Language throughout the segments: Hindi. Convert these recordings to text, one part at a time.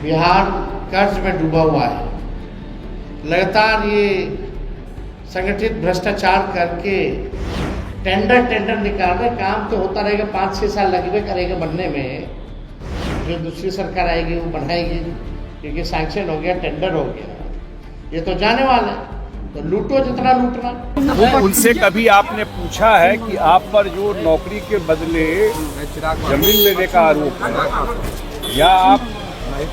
बिहार कर्ज में डूबा हुआ है। लगातार ये संगठित भ्रष्टाचार करके टेंडर निकाल रहे। काम तो होता रहेगा, 5-6 साल लगेगा करेगा बनने में। जो दूसरी सरकार आएगी वो बनाएगी, क्योंकि सैंक्शन हो गया, टेंडर हो गया, ये तो जाने वाला है। तो लूटो जितना लूटना। उनसे कभी आपने पूछा है कि आप पर जो नौकरी के बदले जमीन लेने का आरोप है, या आप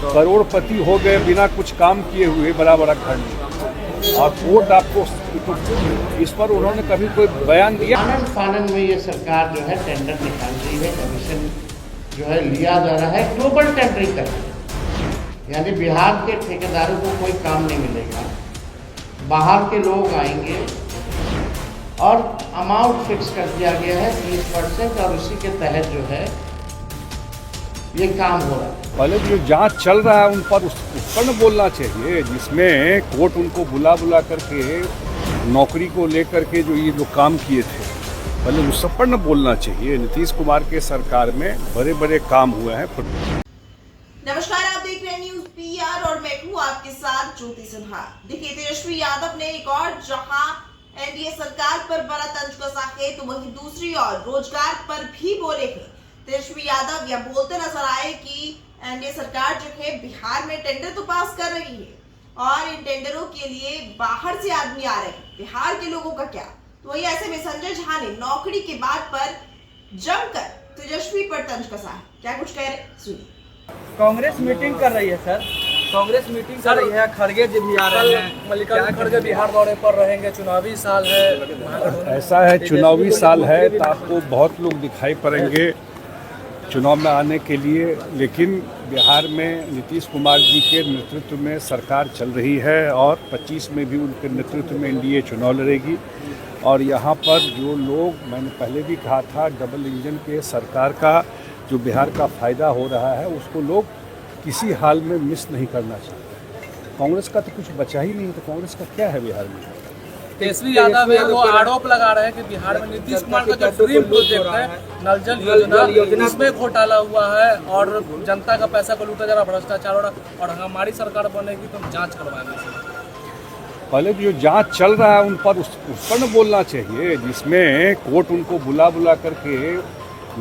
करोड़पति हो गए बिना कुछ काम किए हुए बड़ा बड़ा घर में, और कोर्ट आपको इस पर उन्होंने कभी कोई बयान दिया? आनंद फानंद में ये सरकार जो है टेंडर निकाल रही है, कमीशन जो है लिया जा रहा है, ग्लोबल टेंडरिंग कर रही है। यानी बिहार के ठेकेदारों को कोई काम नहीं मिलेगा, बाहर के लोग आएंगे और अमाउंट फिक्स कर दिया गया है 30%, और उसी के तहत जो है ये काम हो रहा है। पहले जो जांच चल रहा है उन पर उस पर न बोलना चाहिए, जिसमें कोर्ट उनको बुला करके नौकरी को लेकर के जो ये लोग काम किए थे, पहले उस सब पर न बोलना चाहिए। नीतीश कुमार के सरकार में बड़े बड़े काम हुए हैं। नमस्कार, आप देख रहे हैं न्यूज पीआर और मैं हूं आपके साथ ज्योति सिन्हा। देखिए, तेजस्वी यादव ने एक और जहां एनडीए सरकार पर बड़ा तंज कसा है, तो वहीं दूसरी ओर रोजगार पर भी बोले हैं। तेजस्वी यादव यह बोलते नजर आए कि एनडीए सरकार जो है बिहार में टेंडर तो पास कर रही है, और इन टेंडरों के लिए बाहर से आदमी आ रहे हैं, बिहार के लोगों का क्या। तो वही ऐसे में संजय झा ने नौकरी की बात पर जमकर तेजस्वी पर तंज कसा है। क्या कुछ कह रहे, सुनिए। कांग्रेस मीटिंग कर रही है सर, कांग्रेस मीटिंग कर रही है। खड़गे जी भी आ रहे हैं, मल्लिकार्जुन खड़गे बिहार दौरे पर रहेंगे। चुनावी साल है, ऐसा है, चुनावी साल है तो आपको बहुत लोग दिखाई पड़ेंगे चुनाव में आने के लिए, लेकिन बिहार में नीतीश कुमार जी के नेतृत्व में सरकार चल रही है, और 25 में भी उनके नेतृत्व में एनडीए चुनाव लड़ेगी। और यहाँ पर जो लोग, मैंने पहले भी कहा था, डबल इंजन के सरकार का जो बिहार का फ़ायदा हो रहा है उसको लोग किसी हाल में मिस नहीं करना चाहते। कांग्रेस का तो कुछ बचा ही नहीं, तो कांग्रेस का क्या है बिहार में? तेजस्वी यादव है वो आरोप लगा रहे हैं कि बिहार में नीतीश कुमार का जो ड्रीम प्रोजेक्ट है नल जल योजना, इसमें घोटाला हुआ है और जनता का पैसा को लूटा जा रहा, भ्रष्टाचार हो रहा, और हमारी सरकार बनेगी तो हम जाँच करवाएंगे। पहले जो जांच चल रहा है उन पर उस पर न बोलना चाहिए, जिसमें कोर्ट उनको बुला करके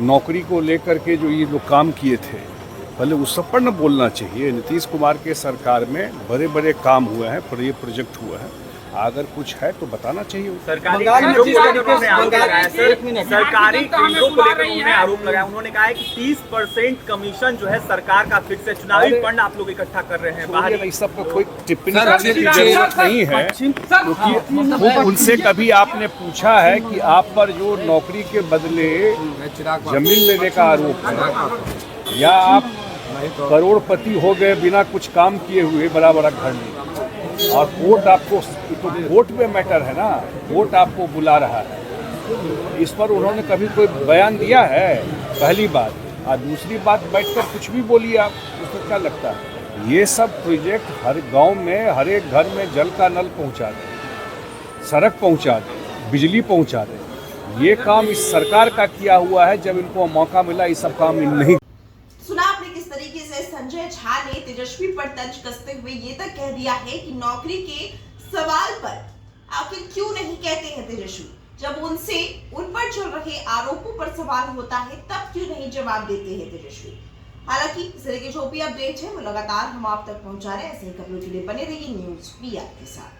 नौकरी को लेकर के जो ये लोग काम किए थे, पहले उस सब पर न बोलना चाहिए। नीतीश कुमार के सरकार में बड़े बड़े काम हुए हैं, ये प्रोजेक्ट हुए हैं। अगर कुछ है तो बताना चाहिए। सरकारी टेंडरों को लेकर उन्होंने आरोप लगाया सर, सरकारी टेंडरों को लेकर उन्होंने आरोप लगाया। उन्होंने कहा है कि 30% कमीशन जो है सरकार का फिक्स है, चुनावी फंड आप लोग इकट्ठा कर रहे हैं बाहर। इस सब पर कोई टिप्पणी करने की जरूरत नहीं है, क्योंकि उनसे कभी आपने पूछा है कि आप पर जो नौकरी के बदले जमीन लेने का आरोप है, या आप करोड़पति हो गए बिना कुछ काम किए हुए बड़ा बड़ा घर में, और कोर्ट आपको, तो कोर्ट में मैटर है ना, कोर्ट आपको बुला रहा है। इस पर उन्होंने कभी कोई बयान दिया है? पहली बात। और दूसरी बात, बैठकर कुछ भी बोलिए आप, उसको क्या लगता है? ये सब प्रोजेक्ट हर गांव में, हर एक घर में जल का नल पहुंचा दे, सड़क पहुंचा दे, बिजली पहुंचा दे, ये काम इस सरकार का किया हुआ है। जब इनको मौका मिला ये सब काम नहीं। सुना आपने किस तरीके से संजय झा ने तेजस्वी पर तंज कसते हुए ये तक कह दिया है कि नौकरी के सवाल पर आखिर क्यों नहीं कहते हैं तेजस्वी, जब उनसे उन पर चल रहे आरोपों पर सवाल होता है तब क्यों नहीं जवाब देते हैं तेजस्वी। हालांकि इस तरह के जो भी अपडेट है वो लगातार हम आप तक पहुंचा रहे हैं। ऐसे ही खबरों के लिए बने रहिए न्यूज पीआर के साथ।